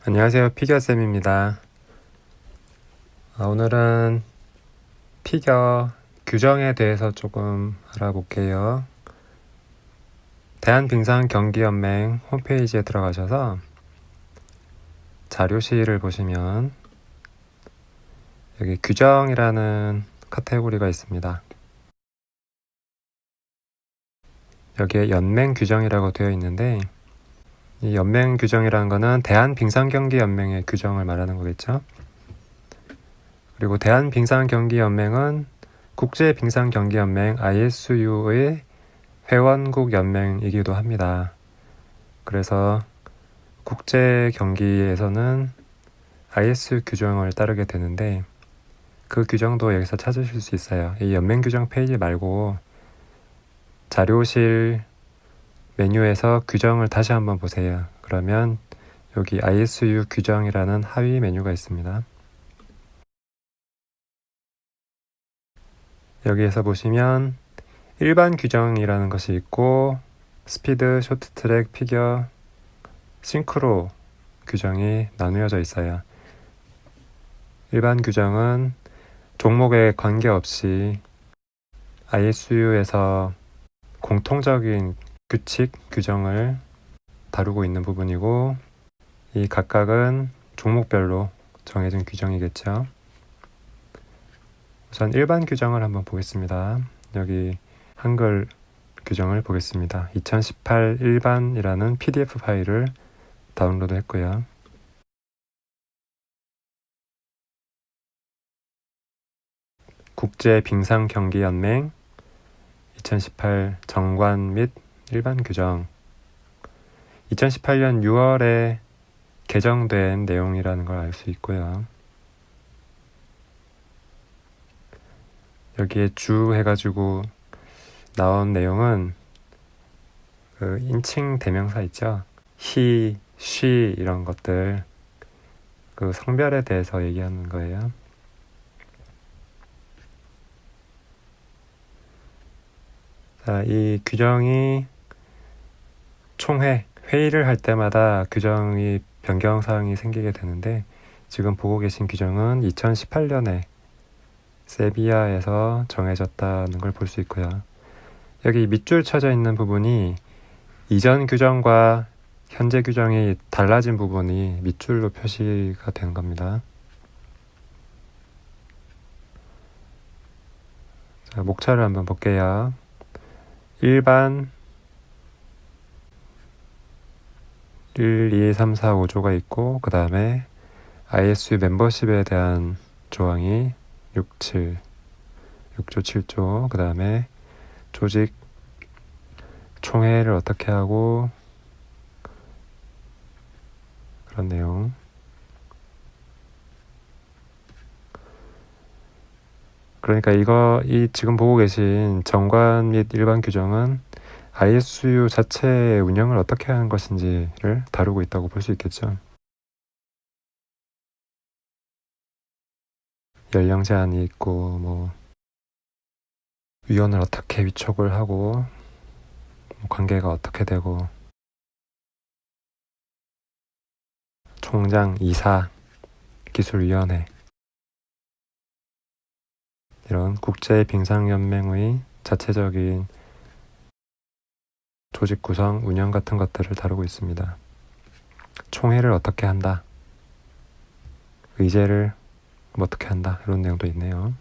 안녕하세요. 피겨쌤입니다. 오늘은 피겨 규정에 대해서 조금 알아볼게요. 대한빙상경기연맹 홈페이지에 들어가셔서 자료실을 보시면 여기 규정이라는 카테고리가 있습니다. 여기에 연맹 규정이라고 되어 있는데 이 연맹 규정이라는 거는 대한빙상경기연맹의 규정을 말하는 거겠죠. 그리고 대한빙상경기연맹은 국제빙상경기연맹 ISU의 회원국 연맹이기도 합니다. 그래서 국제 경기에서는 IS 규정을 따르게 되는데 그 규정도 여기서 찾으실 수 있어요. 이 연맹 규정 페이지 말고 자료실 메뉴에서 규정을 다시 한번 보세요. 그러면 여기 ISU 규정이라는 하위 메뉴가 있습니다. 여기에서 보시면 일반 규정이라는 것이 있고 스피드, 쇼트트랙, 피겨, 싱크로 규정이 나누어져 있어요. 일반 규정은 종목에 관계없이 ISU에서 공통적인 규칙, 규정을 다루고 있는 부분이고 이 각각은 종목별로 정해진 규정이겠죠. 우선 일반 규정을 한번 보겠습니다. 여기 한글 규정을 보겠습니다. 2018 일반이라는 PDF 파일을 다운로드 했고요. 국제빙상경기연맹 2018 정관 및 일반 규정 2018년 6월에 개정된 내용이라는 걸 알 수 있고요. 여기에 주 해가지고 나온 내용은 그 인칭 대명사 있죠. he, she 이런 것들 그 성별에 대해서 얘기하는 거예요. 자, 이 규정이 회의를 할 때마다 규정이 변경사항이 생기게 되는데 지금 보고 계신 규정은 2018년에 세비야에서 정해졌다는 걸 볼 수 있고요. 여기 밑줄 쳐져 있는 부분이 이전 규정과 현재 규정이 달라진 부분이 밑줄로 표시가 된 겁니다. 자, 목차를 한번 볼게요. 일반 1, 2, 3, 4, 5조가 있고 그 다음에 ISU 멤버십에 대한 조항이 6, 7, 6조, 7조 그 다음에 조직 총회를 어떻게 하고 그런 내용 그러니까 이 지금 보고 계신 정관 및 일반 규정은 ISU 자체의 운영을 어떻게 하는 것인지를 다루고 있다고 볼 수 있겠죠. 연령 제한이 있고 뭐 위원을 어떻게 위촉을 하고 관계가 어떻게 되고 총장, 이사, 기술위원회 이런 국제빙상연맹의 자체적인 조직 구성, 운영 같은 것들을 다루고 있습니다. 총회를 어떻게 한다, 의제를 어떻게 한다 이런 내용도 있네요.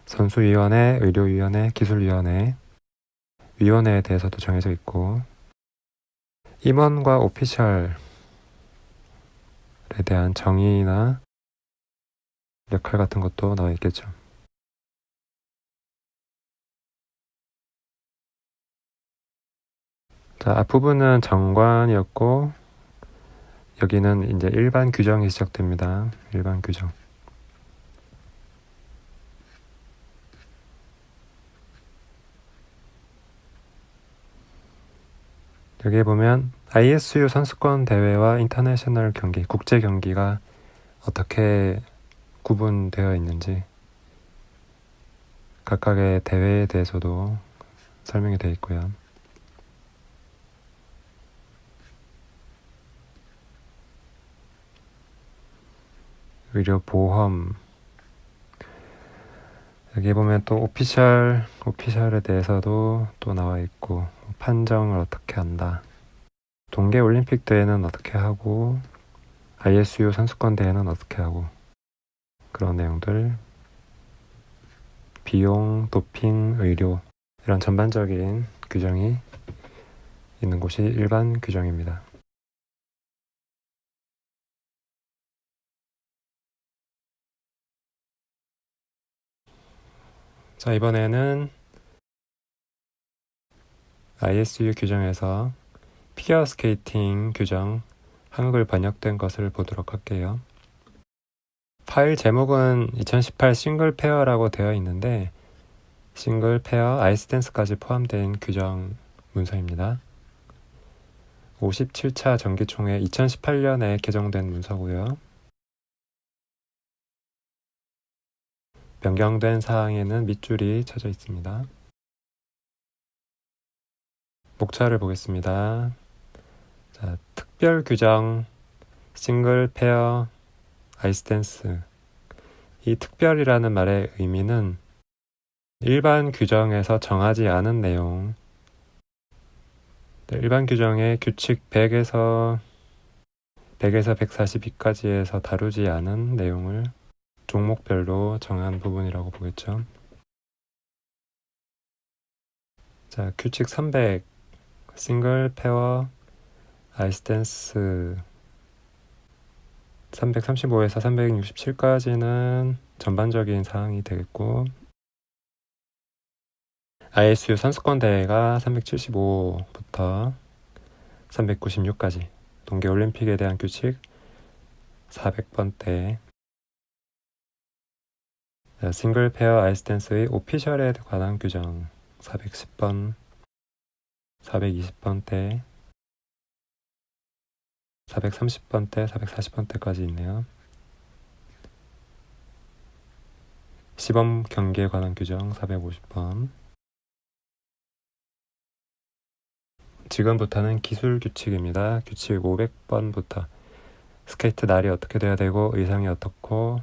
선수위원회, 의료위원회, 기술위원회, 위원회에 대해서도 정해져 있고 임원과 오피셜에 대한 정의나 역할 같은 것도 나와 있겠죠. 자, 앞부분은 정관이었고 여기는 이제 일반 규정이 시작됩니다. 일반 규정. 여기에 보면 ISU 선수권 대회와 인터내셔널 경기, 국제 경기가 어떻게 구분되어 있는지 각각의 대회에 대해서도 설명이 되어 있고요. 의료보험, 여기 보면 또 오피셜에 대해서도 또 나와 있고, 판정을 어떻게 한다, 동계올림픽 대회는 어떻게 하고, ISU 선수권 대회는 어떻게 하고, 그런 내용들, 비용, 도핑, 의료, 이런 전반적인 규정이 있는 곳이 일반 규정입니다. 자, 이번에는 ISU 규정에서 피겨 스케이팅 규정 한국을 번역된 것을 보도록 할게요. 파일 제목은 2018 싱글 페어라고 되어 있는데 싱글 페어 아이스댄스까지 포함된 규정 문서입니다. 57차 정기총회 2018년에 개정된 문서고요. 변경된 사항에는 밑줄이 쳐져 있습니다. 목차를 보겠습니다. 자, 특별 규정 싱글 페어 아이스댄스. 이 특별이라는 말의 의미는 일반 규정에서 정하지 않은 내용, 일반 규정의 규칙 100에서 142까지에서 다루지 않은 내용을 종목별로 정한 부분이라고 보겠죠. 자, 규칙 300 싱글 페어 아이스댄스 335에서 367까지는 전반적인 사항이 되겠고, ISU 선수권 대회가 375부터 396까지, 동계올림픽에 대한 규칙 400번대, 싱글 페어 아이스댄스의 오피셜에 관한 규정 410번, 420번대, 430번대, 440번대까지 있네요. 시범 경기에 관한 규정 450번. 지금부터는 기술 규칙입니다. 규칙 500번부터 스케이트 날이 어떻게 돼야 되고, 의상이 어떻고,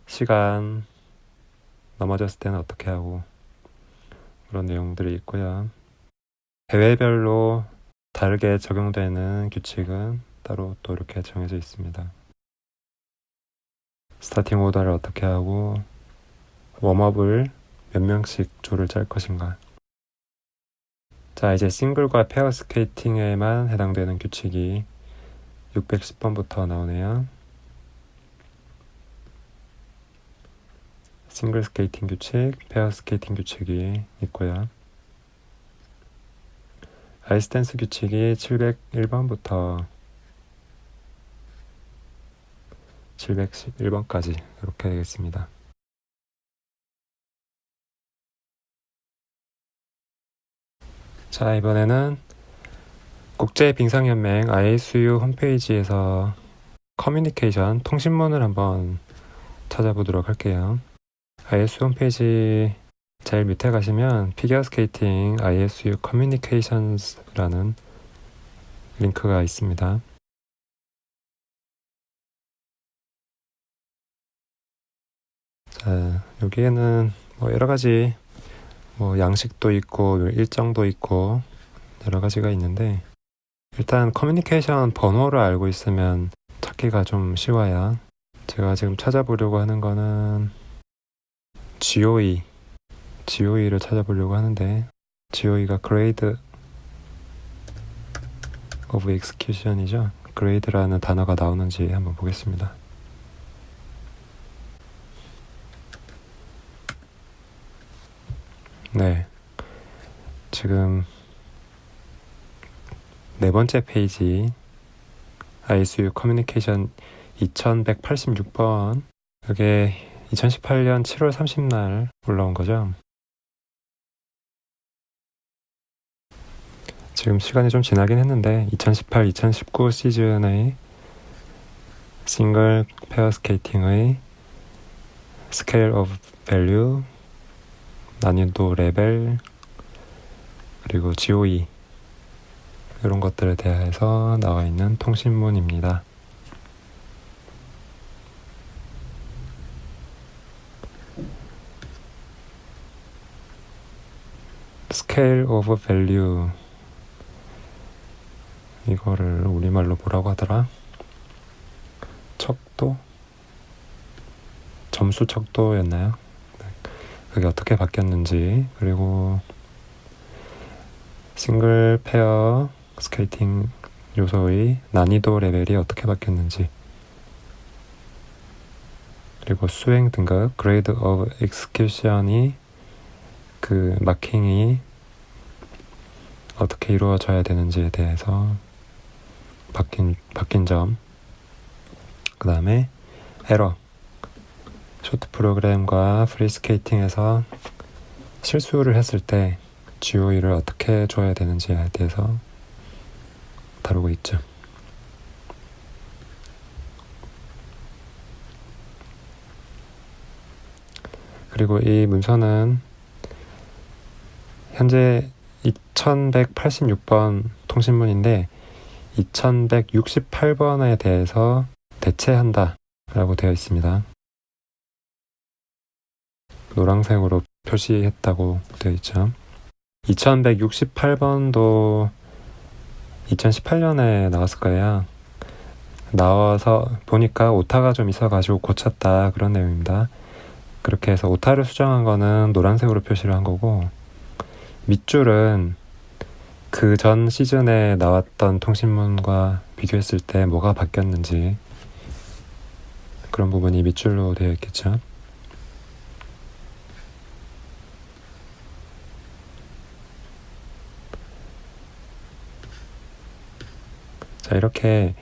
시간, 넘어졌을 때는 어떻게 하고, 그런 내용들이 있고요. 대회별로 다르게 적용되는 규칙은 따로 또 이렇게 정해져 있습니다. 스타팅 오더를 어떻게 하고, 웜업을 몇 명씩 줄을 짤 것인가. 자, 이제 싱글과 페어 스케이팅에만 해당되는 규칙이 610번부터 나오네요. 싱글 스케이팅 규칙, 페어 스케이팅 규칙이 있고요. 아이스댄스 규칙이 701번부터 711번까지 이렇게 되겠습니다. 자, 이번에는 국제빙상연맹 ISU 홈페이지에서 커뮤니케이션, 통신문을 한번 찾아보도록 할게요. ISU 홈페이지 제일 밑에 가시면 피겨스케이팅 ISU 커뮤니케이션스라는 링크가 있습니다. 자, 여기에는 여러 가지 양식도 있고 일정도 있고 여러 가지가 있는데, 일단 커뮤니케이션 번호를 알고 있으면 찾기가 좀 쉬워요. 제가 지금 찾아보려고 하는 거는 GOE를 찾아보려고 하는데, GOE가 Grade of Execution이죠. Grade라는 단어가 나오는지 한번 보겠습니다. 네, 지금 네 번째 페이지 ISU 커뮤니케이션 2186번, 이게 2018년 7월 30날 올라온 거죠. 지금 시간이 좀 지나긴 했는데 2018-2019 시즌의 싱글 페어 스케이팅의 스케일 오브 밸류, 난이도 레벨, 그리고 GOE 이런 것들에 대해서 나와 있는 통신문입니다. scale of value, 이거를 우리말로 뭐라고 하더라? 척도? 점수 척도였나요? 그게 어떻게 바뀌었는지, 그리고 싱글 페어 스케이팅 요소의 난이도 레벨이 어떻게 바뀌었는지, 그리고 수행 등급, 그레이드 오브 엑스큐션이 그 마킹이 어떻게 이루어져야 되는지에 대해서 바뀐 점, 그 다음에 에러, 쇼트 프로그램과 프리스케이팅에서 실수를 했을 때 GOE를 어떻게 줘야 되는지에 대해서 다루고 있죠. 그리고 이 문서는 현재 2186번 통신문인데 2168번에 대해서 대체한다 라고 되어 있습니다. 노란색으로 표시했다고 되어 있죠. 2168번도 2018년에 나왔을 거예요. 나와서 보니까 오타가 좀 있어가지고 고쳤다, 그런 내용입니다. 그렇게 해서 오타를 수정한 거는 노란색으로 표시를 한 거고, 밑줄은 그 전 시즌에 나왔던 통신문과 비교했을 때 뭐가 바뀌었는지, 그런 부분이 밑줄로 되어 있겠죠. 자, 이렇게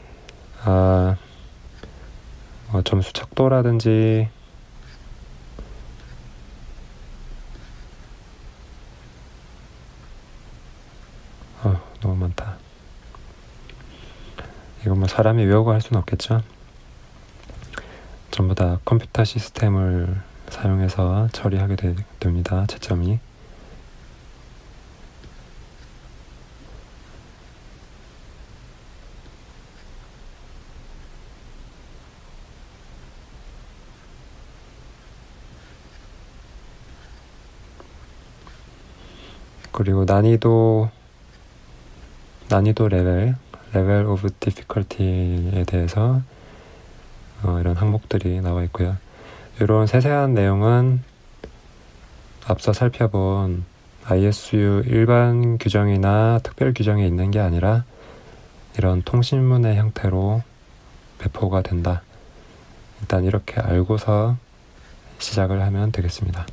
점수 척도라든지 너무 많다. 이건 뭐 사람이 외우고 할 수는 없겠죠. 전부 다 컴퓨터 시스템을 사용해서 처리하게 됩니다. 채점이. 그리고 난이도 레벨 오브 디피컬티에 대해서 이런 항목들이 나와 있고요. 이런 세세한 내용은 앞서 살펴본 ISU 일반 규정이나 특별 규정에 있는 게 아니라 이런 통신문의 형태로 배포가 된다. 일단 이렇게 알고서 시작을 하면 되겠습니다.